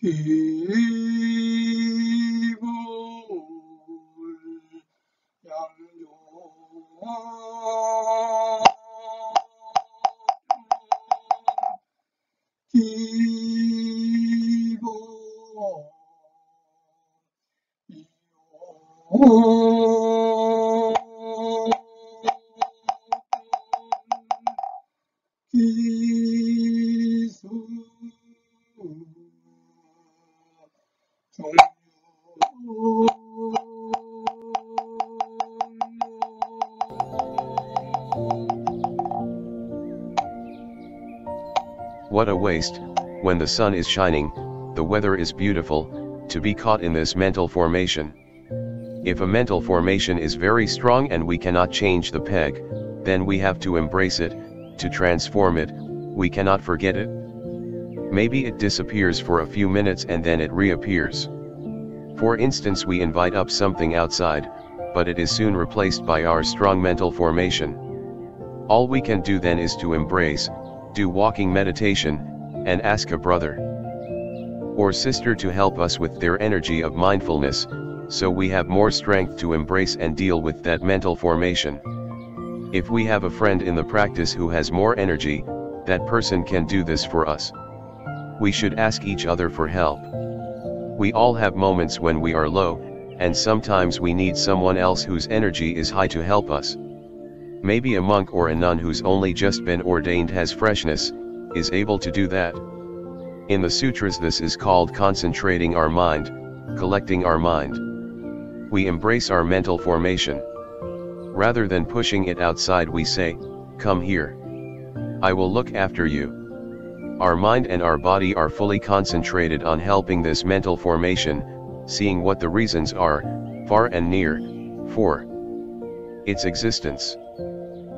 기분 양조 기수 종류 What a waste, when the sun is shining, the weather is beautiful, to be caught in this mental formation. If a mental formation is very strong and we cannot change the peg, then we have to embrace it, to transform it, we cannot forget it. Maybe it disappears for a few minutes and then it reappears. For instance, we invite up something outside, but it is soon replaced by our strong mental formation. All we can do then is to embrace, do walking meditation, and ask a brother or sister to help us with their energy of mindfulness, so we have more strength to embrace and deal with that mental formation. If we have a friend in the practice who has more energy, that person can do this for us. We should ask each other for help. We all have moments when we are low, and sometimes we need someone else whose energy is high to help us. Maybe a monk or a nun who's only just been ordained has freshness, is able to do that. In the sutras this is called concentrating our mind, collecting our mind. We embrace our mental formation. Rather than pushing it outside we say, "Come here. I will look after you." Our mind and our body are fully concentrated on helping this mental formation, seeing what the reasons are, far and near, for its existence.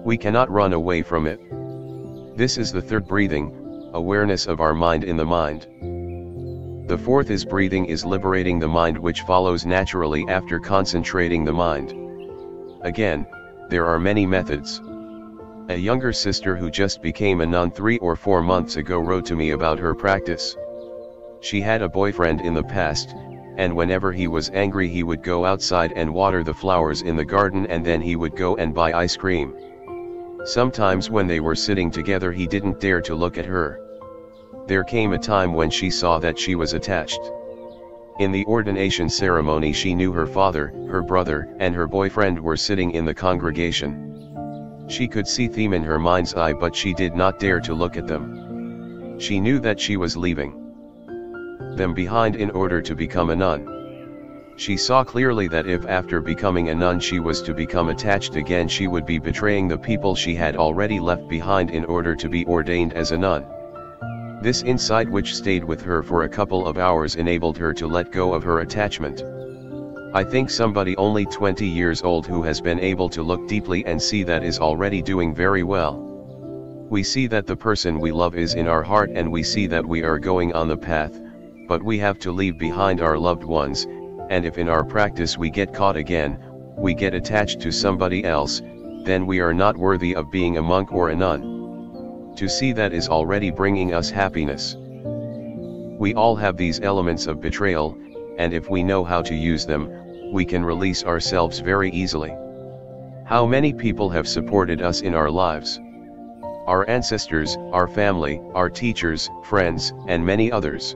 We cannot run away from it. This is the third breathing, awareness of our mind in the mind. The fourth is breathing is liberating the mind, which follows naturally after concentrating the mind. Again, there are many methods. A younger sister who just became a nun 3 or 4 months ago wrote to me about her practice. She had a boyfriend in the past, and whenever he was angry he would go outside and water the flowers in the garden, and then he would go and buy ice cream. Sometimes when they were sitting together he didn't dare to look at her. There came a time when she saw that she was attached. In the ordination ceremony she knew her father, her brother, and her boyfriend were sitting in the congregation. She could see them in her mind's eye, but she did not dare to look at them. She knew that she was leaving them behind in order to become a nun. She saw clearly that if after becoming a nun she was to become attached again, she would be betraying the people she had already left behind in order to be ordained as a nun. This insight, which stayed with her for a couple of hours, enabled her to let go of her attachment. I think somebody only 20 years old who has been able to look deeply and see that is already doing very well. We see that the person we love is in our heart, and we see that we are going on the path, but we have to leave behind our loved ones, and if in our practice we get caught again, we get attached to somebody else, then we are not worthy of being a monk or a nun. To see that is already bringing us happiness. We all have these elements of betrayal, and if we know how to use them, we can release ourselves very easily. How many people have supported us in our lives? Our ancestors, our family, our teachers, friends, and many others.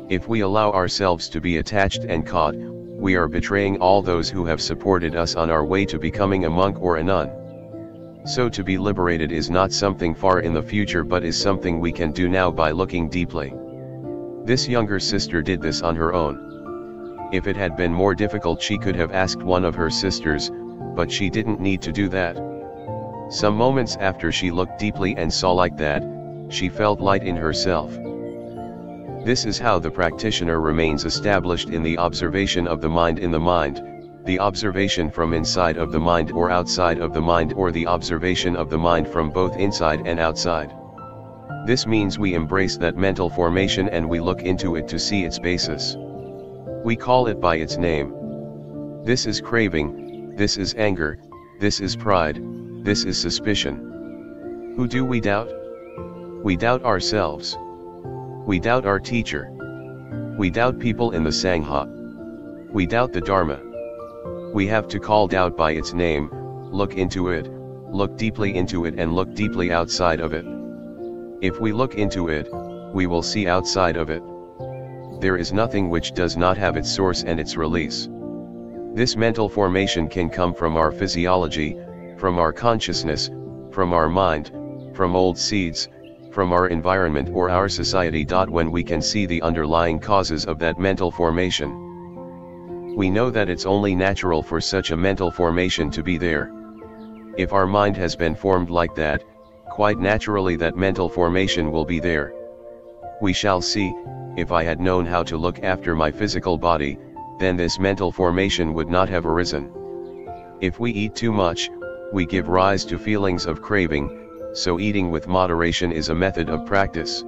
If we allow ourselves to be attached and caught, we are betraying all those who have supported us on our way to becoming a monk or a nun. So to be liberated is not something far in the future, but is something we can do now by looking deeply. This younger sister did this on her own. If it had been more difficult she could have asked one of her sisters, but she didn't need to do that. Some moments after she looked deeply and saw like that, she felt light in herself. This is how the practitioner remains established in the observation of the mind in the mind, the observation from inside of the mind or outside of the mind, or the observation of the mind from both inside and outside. This means we embrace that mental formation and we look into it to see its basis. We call it by its name. This is craving, this is anger, this is pride, this is suspicion. Who do we doubt? We doubt ourselves. We doubt our teacher. We doubt people in the Sangha. We doubt the Dharma. We have to call doubt by its name, look into it, look deeply into it and look deeply outside of it. If we look into it, we will see outside of it. There is nothing which does not have its source and its release. This mental formation can come from our physiology, from our consciousness, from our mind, from old seeds, from our environment or our society. When we can see the underlying causes of that mental formation, we know that it's only natural for such a mental formation to be there. If our mind has been formed like that, quite naturally that mental formation will be there. We shall see, if I had known how to look after my physical body, then this mental formation would not have arisen. If we eat too much, we give rise to feelings of craving, so eating with moderation is a method of practice.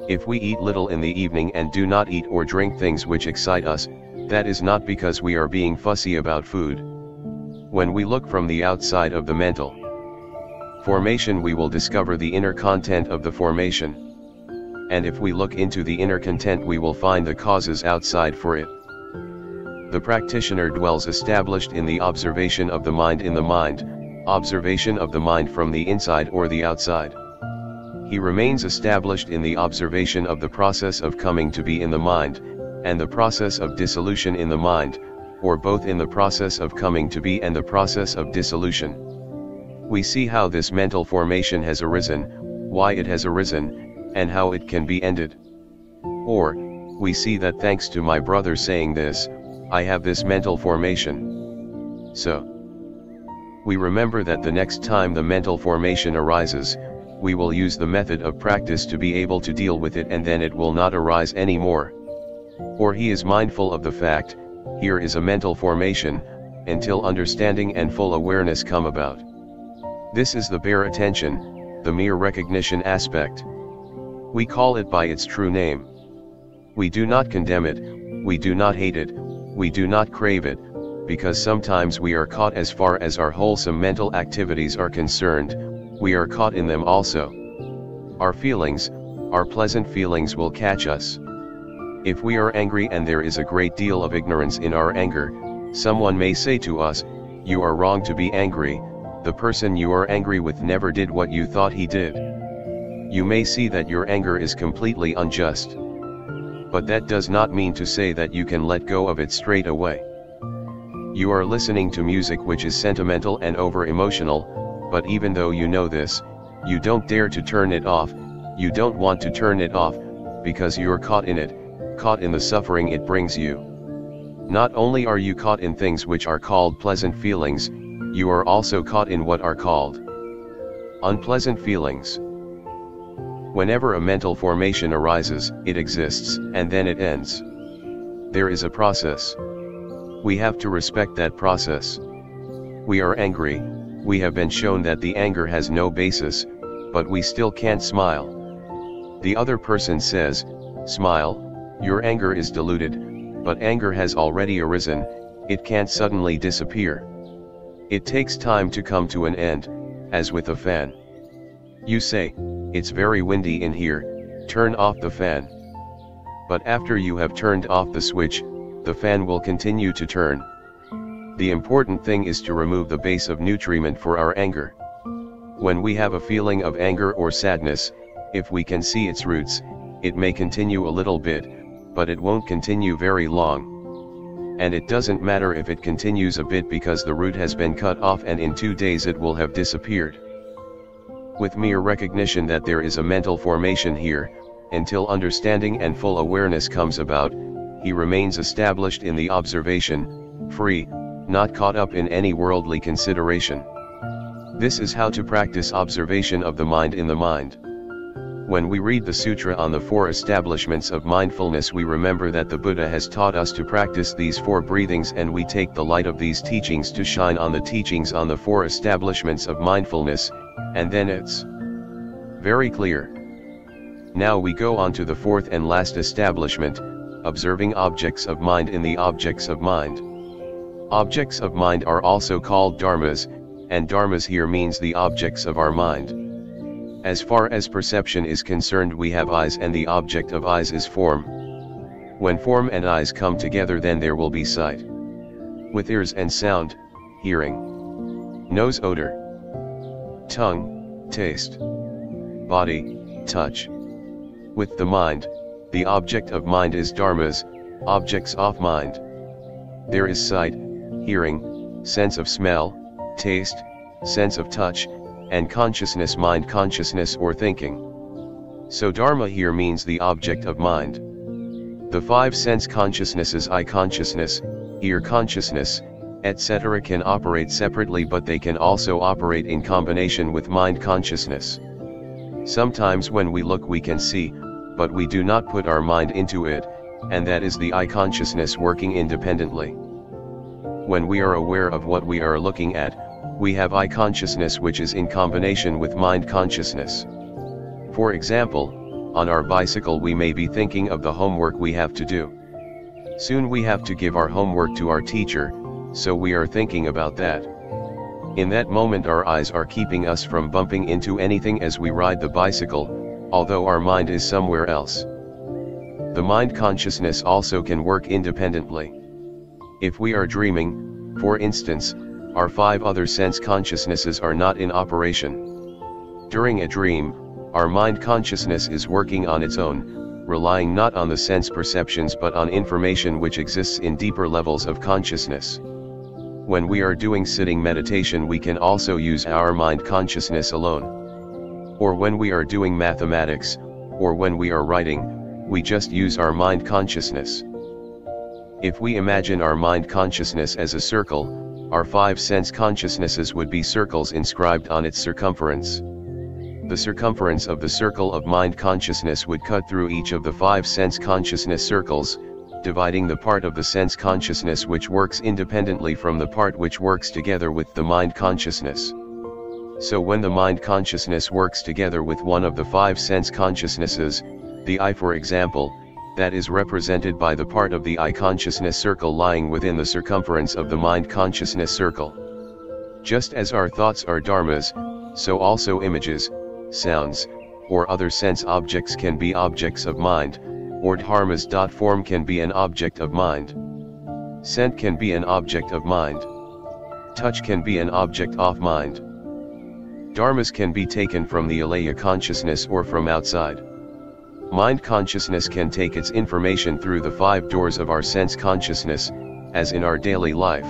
If we eat little in the evening and do not eat or drink things which excite us, that is not because we are being fussy about food. When we look from the outside of the mental formation, we will discover the inner content of the formation. And if we look into the inner content, we will find the causes outside for it. The practitioner dwells established in the observation of the mind in the mind, observation of the mind from the inside or the outside. He remains established in the observation of the process of coming to be in the mind, and the process of dissolution in the mind, or both in the process of coming to be and the process of dissolution. We see how this mental formation has arisen, why it has arisen, and how it can be ended. Or, we see that thanks to my brother saying this, I have this mental formation. So, we remember that the next time the mental formation arises, we will use the method of practice to be able to deal with it, and then it will not arise anymore. Or he is mindful of the fact, here is a mental formation, until understanding and full awareness come about. This is the bare attention, the mere recognition aspect. We call it by its true name. We do not condemn it, we do not hate it, we do not crave it, because sometimes we are caught. As far as our wholesome mental activities are concerned, we are caught in them also. Our feelings, our pleasant feelings will catch us. If we are angry and there is a great deal of ignorance in our anger, someone may say to us, "You are wrong to be angry, the person you are angry with never did what you thought he did." You may see that your anger is completely unjust. But that does not mean to say that you can let go of it straight away. You are listening to music which is sentimental and over-emotional, but even though you know this, you don't dare to turn it off, you don't want to turn it off, because you're caught in it, caught in the suffering it brings you. Not only are you caught in things which are called pleasant feelings, you are also caught in what are called unpleasant feelings. Whenever a mental formation arises, it exists, and then it ends. There is a process. We have to respect that process. We are angry, we have been shown that the anger has no basis, but we still can't smile. The other person says, "Smile, your anger is diluted," but anger has already arisen, it can't suddenly disappear. It takes time to come to an end, as with a fan. You say, "It's very windy in here, turn off the fan." But after you have turned off the switch, the fan will continue to turn. The important thing is to remove the base of nutriment for our anger. When we have a feeling of anger or sadness, if we can see its roots, it may continue a little bit, but it won't continue very long. And it doesn't matter if it continues a bit, because the root has been cut off and in 2 days it will have disappeared. With mere recognition that there is a mental formation here, until understanding and full awareness comes about, he remains established in the observation, free, not caught up in any worldly consideration. This is how to practice observation of the mind in the mind. When we read the Sutra on the 4 establishments of mindfulness, we remember that the Buddha has taught us to practice these 4 breathings, and we take the light of these teachings to shine on the teachings on the 4 establishments of mindfulness, and then it's very clear. Now we go on to the 4th and last establishment, observing objects of mind in the objects of mind. Objects of mind are also called dharmas, and dharmas here means the objects of our mind. As far as perception is concerned, we have eyes, and the object of eyes is form. When form and eyes come together, then there will be sight. With ears and sound, hearing. Nose, odor. Tongue, taste. Body, touch. With the mind, the object of mind is dharmas, objects of mind. There is sight, hearing, sense of smell, taste, sense of touch, and consciousness, mind consciousness or thinking. So dharma here means the object of mind. The five sense consciousnesses, eye consciousness, ear consciousness, etc. can operate separately, but they can also operate in combination with mind consciousness. Sometimes when we look we can see, but we do not put our mind into it, and that is the eye consciousness working independently. When we are aware of what we are looking at, we have eye consciousness which is in combination with mind consciousness. For example, on our bicycle we may be thinking of the homework we have to do. Soon we have to give our homework to our teacher, so we are thinking about that. In that moment our eyes are keeping us from bumping into anything as we ride the bicycle, although our mind is somewhere else. The mind consciousness also can work independently. If we are dreaming, for instance, our five other sense consciousnesses are not in operation. During a dream, our mind consciousness is working on its own, relying not on the sense perceptions but on information which exists in deeper levels of consciousness. When we are doing sitting meditation we can also use our mind consciousness alone. Or when we are doing mathematics, or when we are writing, we just use our mind consciousness. If we imagine our mind consciousness as a circle, our five sense consciousnesses would be circles inscribed on its circumference. The circumference of the circle of mind consciousness would cut through each of the five sense consciousness circles, dividing the part of the sense consciousness which works independently from the part which works together with the mind consciousness. So when the mind consciousness works together with one of the five sense consciousnesses, the eye for example, that is represented by the part of the eye consciousness circle lying within the circumference of the mind consciousness circle. Just as our thoughts are dharmas, so also images, sounds, or other sense objects can be objects of mind, or dharmas. Form can be an object of mind. Scent can be an object of mind. Touch can be an object of mind. Dharmas can be taken from the alaya consciousness or from outside. Mind consciousness can take its information through the five doors of our sense consciousness, as in our daily life.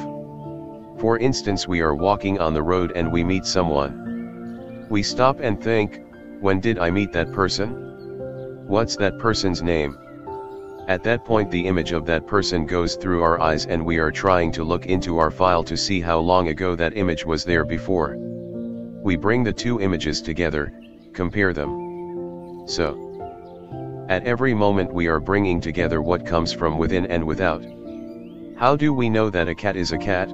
For instance, we are walking on the road and we meet someone. We stop and think, when did I meet that person? What's that person's name? At that point the image of that person goes through our eyes and we are trying to look into our file to see how long ago that image was there before. We bring the two images together, compare them. So, at every moment we are bringing together what comes from within and without. How do we know that a cat is a cat?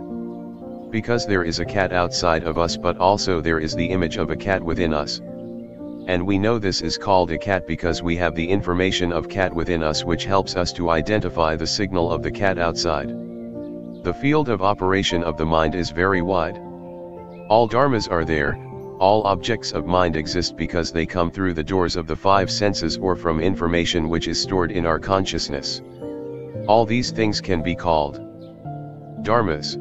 Because there is a cat outside of us, but also there is the image of a cat within us. And we know this is called a cat because we have the information of cat within us which helps us to identify the signal of the cat outside. The field of operation of the mind is very wide. All dharmas are there, all objects of mind exist because they come through the doors of the five senses or from information which is stored in our consciousness. All these things can be called dharmas.